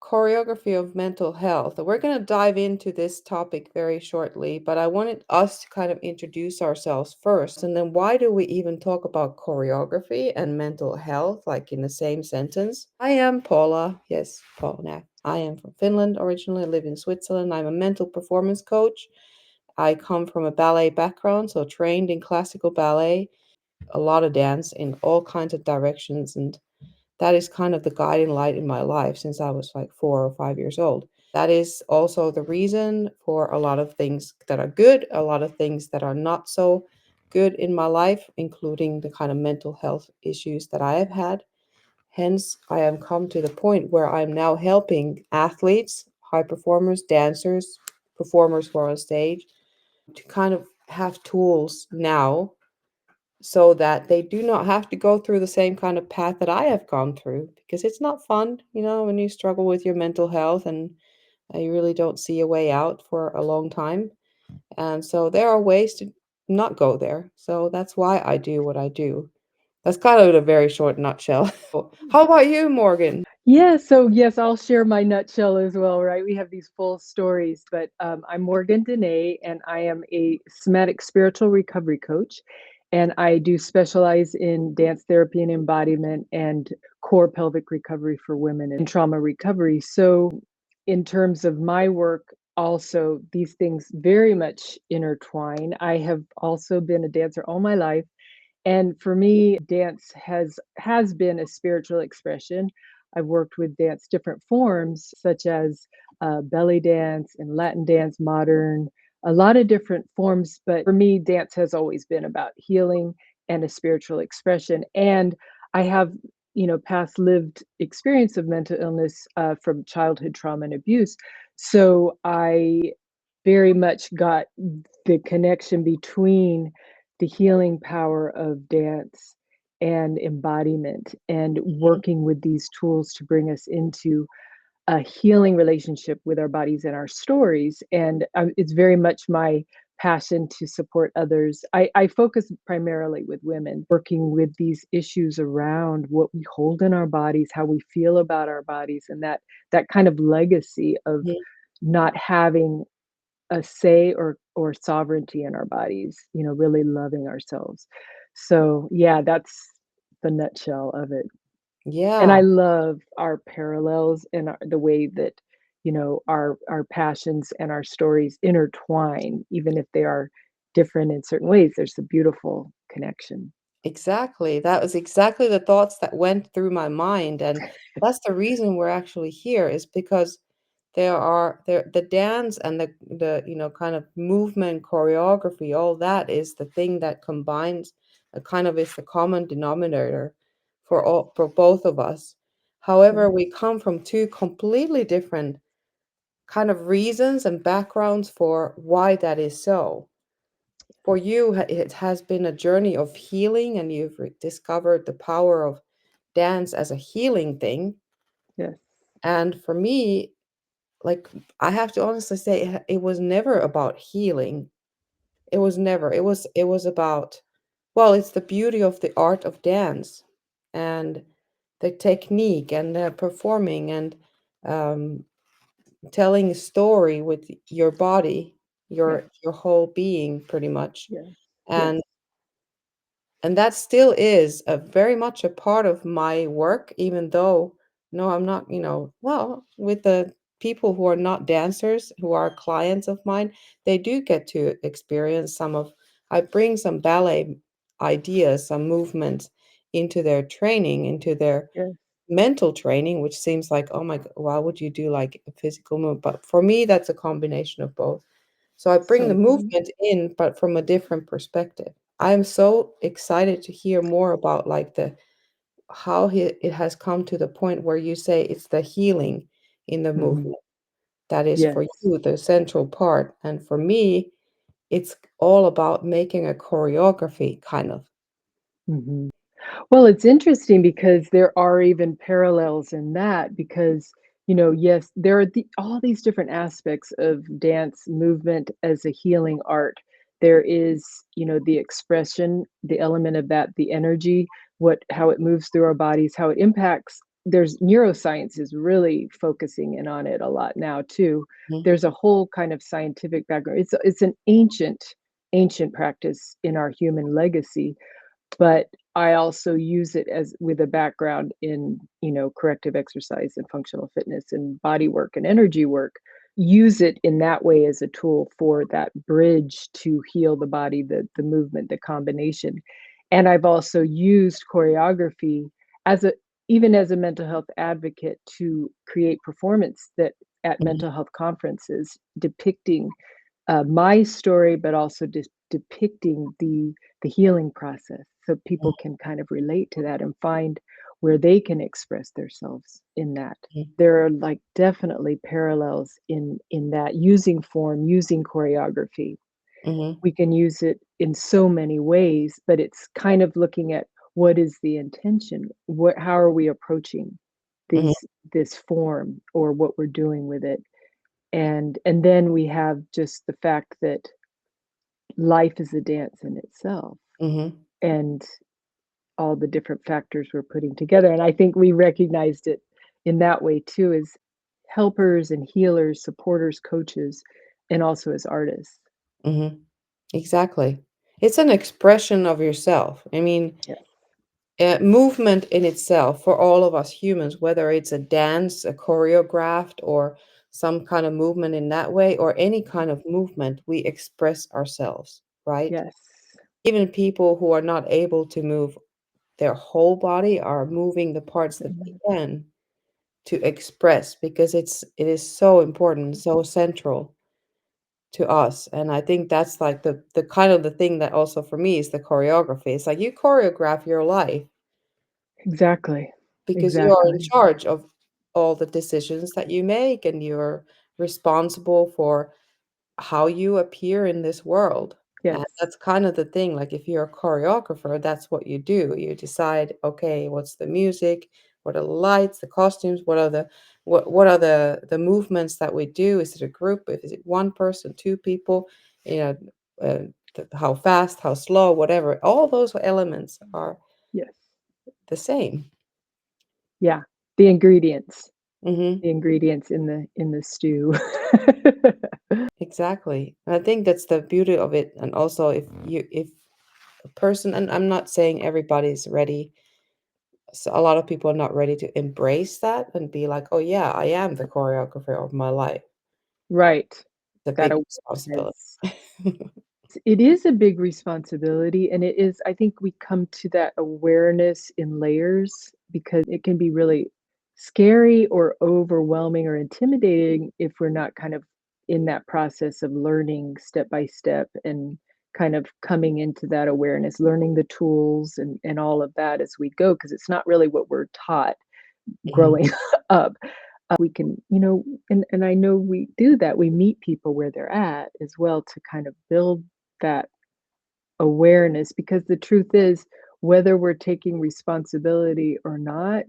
choreography of mental health. We're going to dive into this topic very shortly, but I wanted us to kind of introduce ourselves first. And then, why do we even talk about choreography and mental health like in the same sentence? I am Paula. Yes, Paula Naeff. I am from Finland originally. I live in Switzerland. I'm a mental performance coach. I come from a ballet background, so trained in classical ballet, a lot of dance in all kinds of directions, and that is kind of the guiding light in my life since I was like 4 or 5 years old. That is also the reason for a lot of things that are good, a lot of things that are not so good in my life, including the kind of mental health issues that I have had. Hence, I am come to the point where I'm now helping athletes, high performers, dancers, performers who are on stage to kind of have tools now so that they do not have to go through the same kind of path that I have gone through, because it's not fun, when you struggle with your mental health and you really don't see a way out for a long time. And so there are ways to not go there. So that's why I do what I do. That's kind of a very short nutshell. How about you, Morgan? Yeah, so yes, I'll share my nutshell as well, right? We have these full stories, but I'm Morgan Dene, and I am a somatic-spiritual recovery coach, and I do specialize in dance therapy and embodiment and core pelvic recovery for women and trauma recovery. So, in terms of my work, also these things very much intertwine. I have also been a dancer all my life, and for me, dance has been a spiritual expression. I've worked with dance different forms, such as belly dance and Latin dance, modern, a lot of different forms. But for me, dance has always been about healing and a spiritual expression. And I have, past lived experience of mental illness from childhood trauma and abuse. So I very much got the connection between the healing power of dance and embodiment and working with these tools to bring us into a healing relationship with our bodies and our stories. And it's very much my passion to support others. I focus primarily with women, working with these issues around what we hold in our bodies, how we feel about our bodies, and that kind of legacy of Mhm. not having a say or sovereignty in our bodies, really loving ourselves. So, yeah, that's the nutshell of it. And Yeah, I love our parallels and the way that, our passions and our stories intertwine, even if they are different in certain ways. There's a beautiful connection. exactly. That was exactly the thoughts that went through my mind. And that's the reason we're actually here, is because the dance and the kind of movement choreography, all that is the thing that combines, kind of is the common denominator for both of us. Yeah. However, we come from two completely different kind of reasons and backgrounds for why that is so. For you, it has been a journey of healing, and you've discovered the power of dance as a healing thing. Yes. And for me, like, I have to honestly say, it was never about healing. It was never. It was about, well, it's the beauty of the art of dance and the technique and the performing and um, telling a story with your body, Yes. your whole being, pretty much. Yes. Yes. And that still is a very much a part of my work, even though, no, I'm not, well, with the people who are not dancers, who are clients of mine, they do get to experience I bring some ballet ideas, some movements into their training, into their Yes. mental training, which seems like, oh my God, why would you do like a physical move? But for me, that's a combination of both. So I bring the So good. movement in, but from a different perspective. I'm so excited to hear more about like how it has come to the point where you say it's the healing in the Mhm. movement that is for Yes. you the central part. And for me, it's all about making a choreography kind of. Mhm. Well, it's interesting because there are even parallels in that because, yes, there are all these different aspects of dance movement as a healing art. There is, the expression, the element of that, the energy, how it moves through our bodies, how it impacts there's neuroscience is really focusing in on it a lot now too. Mhm, There's a whole kind of scientific background. It's an ancient practice in our human legacy, but I also use it as with a background in, corrective exercise and functional fitness and body work and energy work. Use it in that way as a tool for that bridge to heal the body, the movement, the combination. And I've also used choreography as a even as a mental health advocate to create performance that at mhm, mental health conferences depicting my story, but also depicting the healing process, so people can kind of relate to that and find where they can express themselves in that. mhm, There are like definitely parallels in that using form, using choreography. mhm, We can use it in so many ways, but it's kind of looking at what is the intention? What how are we approaching mhm, these this form or what we're doing with it? And then we have just the fact that life is a dance in itself mhm. and all the different factors we're putting together. And I think we recognized it in that way too, as helpers and healers, supporters, coaches, and also as artists. Mhm. Exactly. It's an expression of yourself. I mean, Yes. movement in itself for all of us humans, whether it's a dance, a choreographed, or some kind of movement in that way, or any kind of movement, we express ourselves, right? Yes. Even people who are not able to move their whole body are moving the parts that they Mhm. can to express because it is so important, so central to us. And I think that's like the kind of the thing that also for me is the choreography. It's like you choreograph your life Exactly. because you are in Exactly. charge of all the decisions that you make and you're responsible for how you appear in this world. And Yes. that's kind of the thing. Like if you're a choreographer, that's what you do. You decide, okay, what's the music, what are the lights, the costumes, what are the movements that we do? Is it a group? Is it one person, two people? You know, uh, how fast, how slow, whatever. All those elements are Yes. the same. Yeah. The ingredients. Hmm. The ingredients in the stew. Exactly. And I think that's the beauty of it. And also if a person, and I'm not saying everybody's ready. So a lot of people are not ready to embrace that and be like, oh yeah, I am the choreographer of my life. Right. It's a That big responsibility. awareness. It is a big responsibility, and it is I think we come to that awareness in layers because it can be really scary or overwhelming or intimidating if we're not kind of in that process of learning step by step and kind of coming into that awareness, learning the tools and all of that as we go, because it's not really what we're taught Mhm, growing up. We can, and I know we do that. We meet people where they're at as well to kind of build that awareness because the truth is, whether we're taking responsibility or not,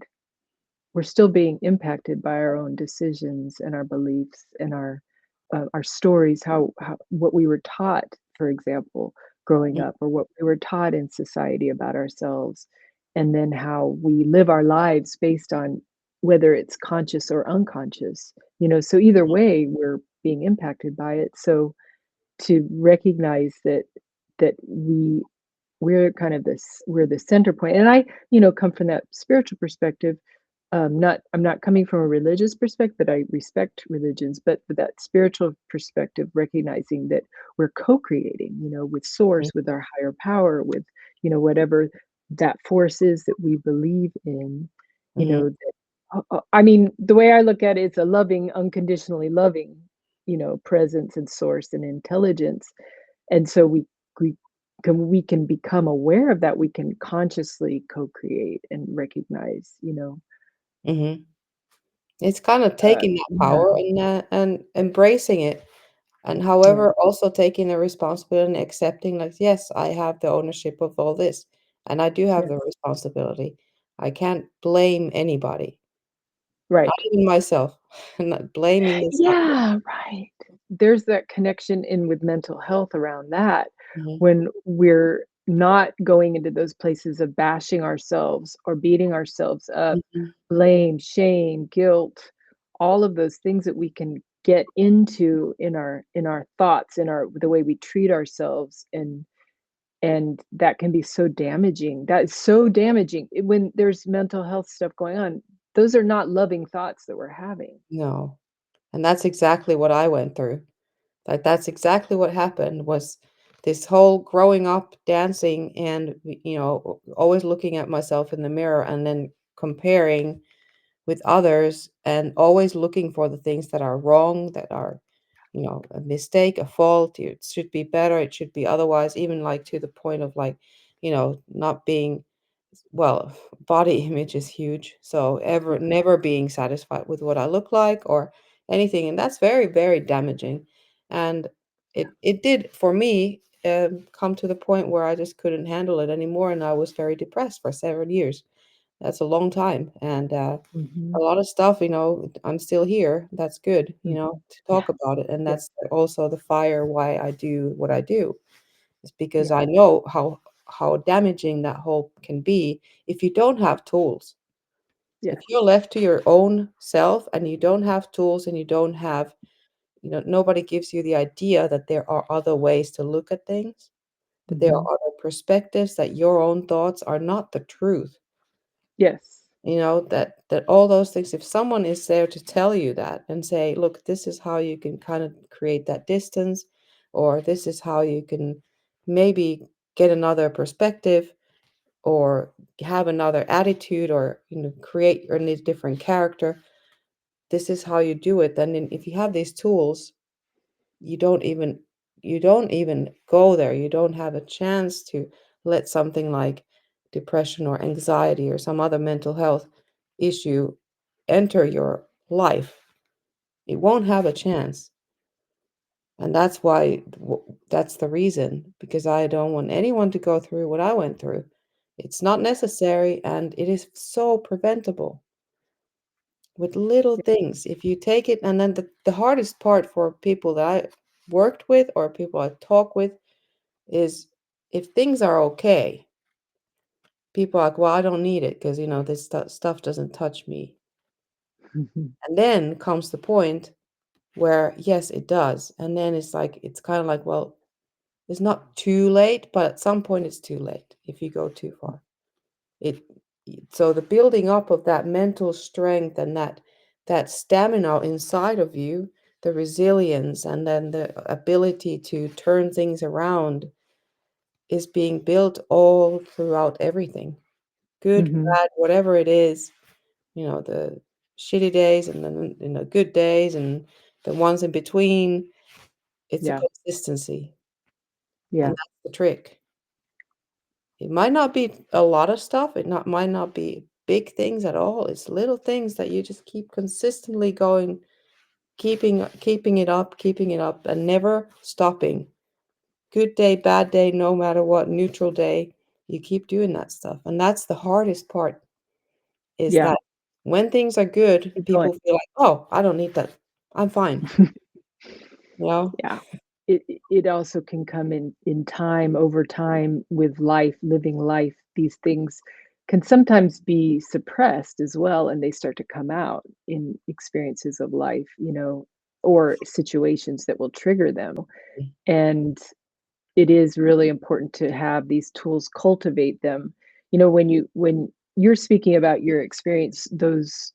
we're still being impacted by our own decisions and our beliefs and our stories, how what we were taught, for example, growing mhm, up, or what we were taught in society about ourselves, and then how we live our lives based on whether it's conscious or unconscious. So either way, we're being impacted by it. So to recognize that we're kind of we're the center point. And I, come from that spiritual perspective. Not I'm not coming from a religious perspective, but I respect religions, but with that spiritual perspective, recognizing that we're co-creating, with source, with our higher power, with, whatever that force is that we believe in, mhm, that, I mean, the way I look at it, it's a loving, unconditionally loving, presence and source and intelligence. And so we we can become aware of that, we can consciously co-create and recognize, mhm. It's kind of taking that yeah, power and embracing it. And yeah, however, also taking the responsibility and accepting, like, yes, I have the ownership of all this, and I do have the yes, responsibility. I can't blame anybody, not right. even myself. Not blaming is not good. Yeah, right. There's that connection in with mental health around that Mhm, when we're not going into those places of bashing ourselves or beating ourselves up, Mhm. blame, shame, guilt, all of those things that we can get into in our thoughts, in our the way we treat ourselves, and that can be so damaging. That is so damaging. When there's mental health stuff going on, those are not loving thoughts that we're having. No, and that's exactly what I went through. Like, that's exactly what happened was this whole growing up dancing and, always looking at myself in the mirror and then comparing with others and always looking for the things that are wrong, that are, a mistake, a fault. It should be better, it should be otherwise, even like to the point of like, not being well, body image is huge. So ever Yeah. never being satisfied with what I look like or anything. And that's very, very damaging. And it did for me come to the point where I just couldn't handle it anymore. And I was very depressed for 7 years. That's a long time. And a Mhm. lot of stuff, I'm still here. That's good, Mhm. to Yeah. talk about it. And Yeah. that's also the fire why I do what I do. It's because Yeah. I know how damaging that whole can be if you don't have tools. If you're Yes. left to your own self and you don't have tools and you don't have, nobody gives you the idea that there are other ways to look at things, that there Mhm. are other perspectives, that your own thoughts are not the truth. Yes. That all those things, if someone is there to tell you that and say, look, this is how you can kind of create that distance, or this is how you can maybe get another perspective or have another attitude or create a different character, this is how you do it, then if you have these tools, you don't even you don't even go there. You don't have a chance to let something like depression or anxiety or some other mental health issue enter your life. It won't have a chance. And that's why that's the reason, because I don't want anyone to go through what I went through. It's not necessary and it is so preventable with little Yeah. things. If you take it, and then the hardest part for people that I worked with or people I talk with is if things are okay, people are like, well, I don't need it because, this stuff doesn't touch me. Mhm. And then comes the point where, yes, it does. And then it's kind of like, well, it's not too late, but at some point it's too late if you go too far. It so the building up of that mental strength and that stamina inside of you, the resilience and then the ability to turn things around is being built all throughout everything. Good, Mhm. bad, whatever it is, the shitty days and then good days and the ones in between. It's a Yeah. consistency, and Yeah. that's the trick. It might not be a lot of stuff, might not be big things at all, it's little things that you just keep consistently going, keeping it up, and never stopping. Good day, bad day, no matter what, neutral day, you keep doing that stuff, and that's the hardest part, is Yeah. that when things are good, Keep going. people feel like, "Oh, I don't need that. I'm fine." You know? Yeah. It also can come in time, over time with life, living life. These things can sometimes be suppressed as well, and they start to come out in experiences of life, or situations that will trigger them. And it is really important to have these tools, cultivate them. When you're speaking about your experience, those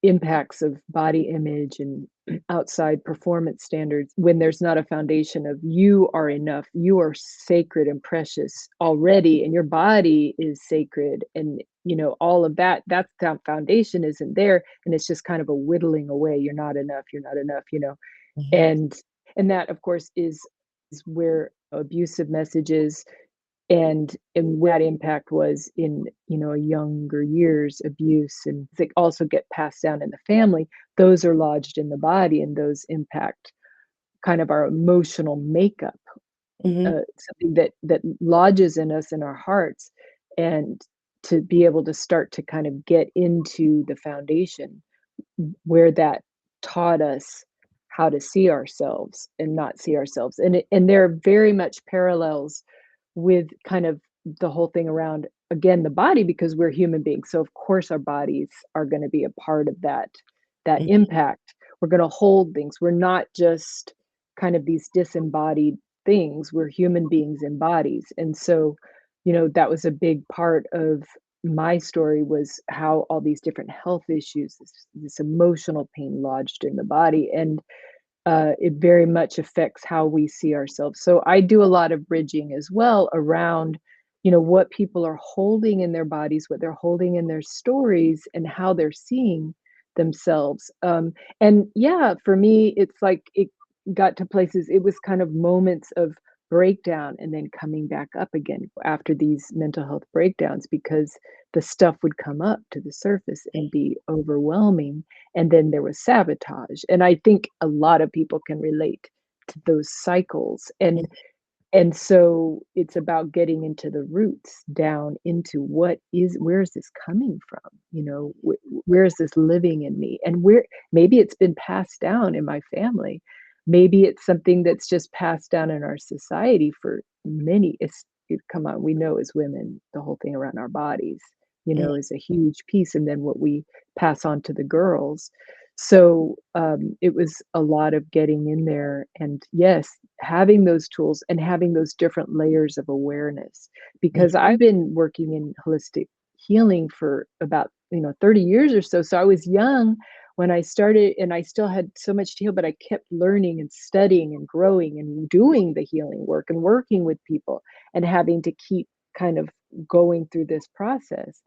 impacts of body image and outside performance standards, when there's not a foundation of you are enough, you are sacred and precious already, and your body is sacred, and all of that foundation isn't there, and it's just kind of a whittling away. You're not enough, Mhm, and that of course is where abusive messages and what impact was in younger years, abuse, and they also get passed down in the family. Those are lodged in the body, and those impact kind of our emotional makeup, mhm, something that lodges in us in our hearts. And to be able to start to kind of get into the foundation where that taught us how to see ourselves and not see ourselves. And there are very much parallels with kind of the whole thing around, again, the body because we're human beings. So of course our bodies are going to be a part of that Mhm, impact. We're going to hold things. We're not just kind of these disembodied things. We're human beings in bodies. And so, that was a big part of my story was how all these different health issues, this emotional pain lodged in the body. And it very much affects how we see ourselves. So I do a lot of bridging as well around, what people are holding in their bodies, what they're holding in their stories, and how they're seeing themselves. And yeah, for me, it's like it got to places, it was kind of moments of breakdown and then coming back up again after these mental health breakdowns because the stuff would come up to the surface and be overwhelming, and then there was sabotage, and I think a lot of people can relate to those cycles, mhm, and so it's about getting into the roots, down into where is this coming from? Where is this living in me? And where maybe it's been passed down in my family. Maybe it's something that's just passed down in our society for many. Come on, we know as women, the whole thing around our bodies, mhm, is a huge piece. And then what we pass on to the girls. So it was a lot of getting in there. And yes, having those tools and having those different layers of awareness because mhm, I've been working in holistic healing for about 30 years or so. So I was young when I started and I still had so much to heal, but I kept learning and studying and growing and doing the healing work and working with people and having to keep kind of going through this process.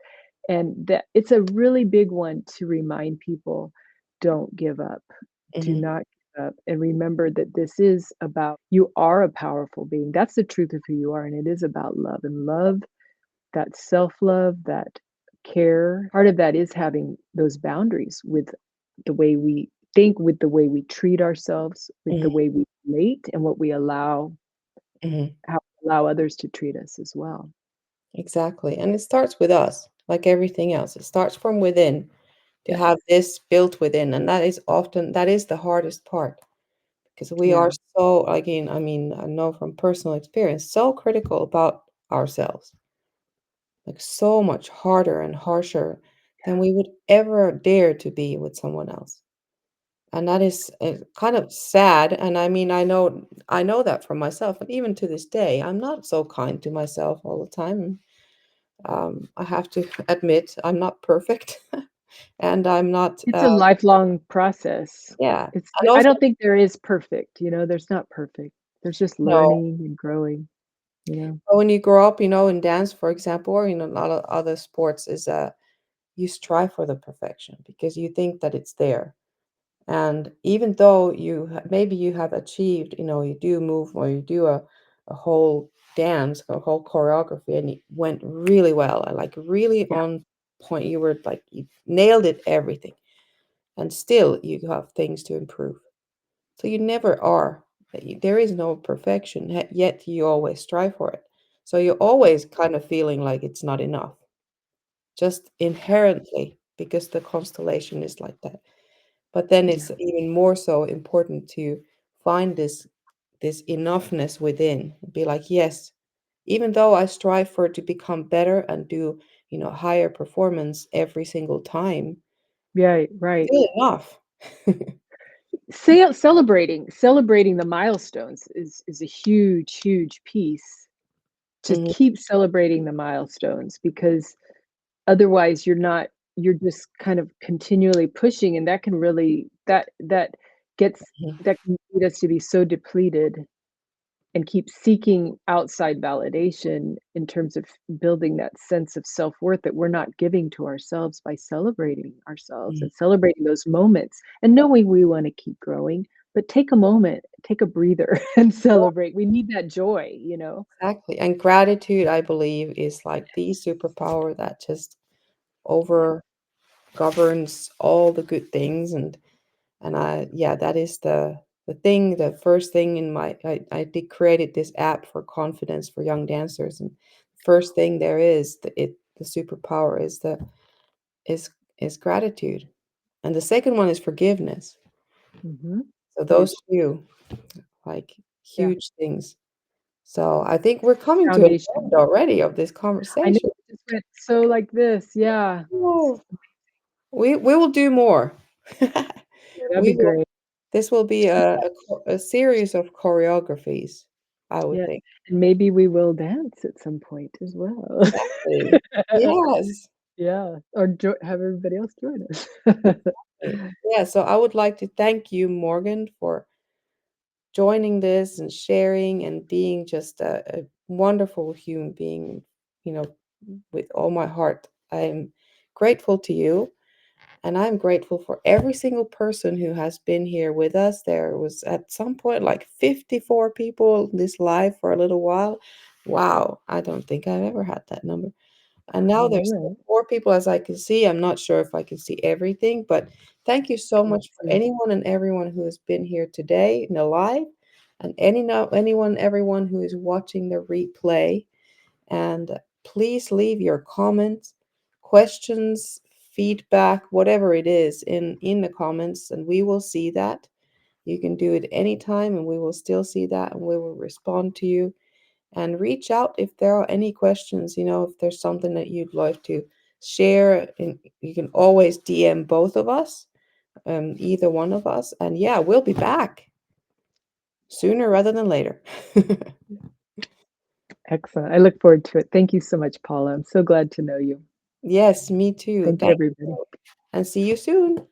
And that it's a really big one to remind people, don't give up. Do mhm, not give up. And remember that this is about you are a powerful being. That's the truth of who you are. And it is about love. And love, that self love, that care, part of that is having those boundaries with the way we think, with the way we treat ourselves, with the mhm, way we relate, and what we mhm. how we allow others to treat us as well. Exactly, and it starts with us, like everything else. It starts from within to Yes. have this built within, and that is the hardest part because we are Yeah. so, again, I mean, I know from personal experience, so critical about ourselves, like so much harder and harsher than we would ever dare to be with someone else. And that is kind of sad. And I mean, I know that for myself, and even to this day, I'm not so kind to myself all the time. I have to admit, I'm not perfect, and I'm not. It's a lifelong process. Yeah, It's and I also, don't think there is perfect, there's not perfect. There's just no. learning and growing, you know? But when you grow up, in dance, for example, or a lot of other sports, is you strive for the perfection because you think that it's there. And even though maybe you have achieved, you do move or you do a whole dance, a whole choreography, and it went really well and like really Yeah, on point. You were like you nailed it, everything, and still you have things to improve. So you never are. There is no perfection, yet you always strive for it. So you're always kind of feeling like it's not enough, just inherently, because the constellation is like that. But then yeah. it's even more so important to find this enoughness within. Be like, yes, even though I strive for it to become better and do, higher performance every single time, Right, right. still enough. Celebrating the milestones is a huge, huge piece. Just Mhm, keep celebrating the milestones because otherwise you're just kind of continually pushing, and that can really gets mhm, that can lead us to be so depleted and keep seeking outside validation in terms of building that sense of self-worth that we're not giving to ourselves by celebrating ourselves mhm. and celebrating those moments and knowing we want to keep growing, but take a moment, take a breather and celebrate. We need that joy. Exactly. And gratitude, I believe, is like the superpower that just Yeah. over governs all the good things. And yeah, that is the first thing in I did created this app for confidence for young dancers. And first thing there is the superpower is is gratitude. And the second one is forgiveness. Mhm. So those Huge. two, like Yeah. huge things. So I think we're coming to an Foundation. end already of this I know conversation. it just went so like this, yeah. Oh, we will do more. Yeah, that'd be We will great. This will be a series of choreographies, I would Yeah, think. and maybe we will dance at some point as well. Exactly. Yes. Yeah, or have everybody else join us. Exactly. Yeah, so I would like to thank you, Morgan, for joining this and sharing and being just a wonderful human being, you know, with all my heart. I'm grateful to you. And I'm grateful for every single person who has been here with us. There was at some point like 54 people this live for a little while. Wow, I don't think I've ever had that number. And I now know, there's right? more people as I can see. I'm not sure if I can see everything, but thank you so Can't much for see. anyone and everyone who has been here today in the live, and anyone, everyone who is watching the replay. And please leave your comments, questions, feedback, whatever it is in the comments, and we will see that. You can do it anytime, and we will still see that, and we will respond to you. And reach out if there are any questions. If there's something that you'd like to share, and you can always DM both of us, either one of us. And yeah, we'll be back sooner rather than later. Excellent. I look forward to it. Thank you so much, Paula. I'm so glad to know you. Yes, me too. Thank you, Thank everybody. you, and see you soon.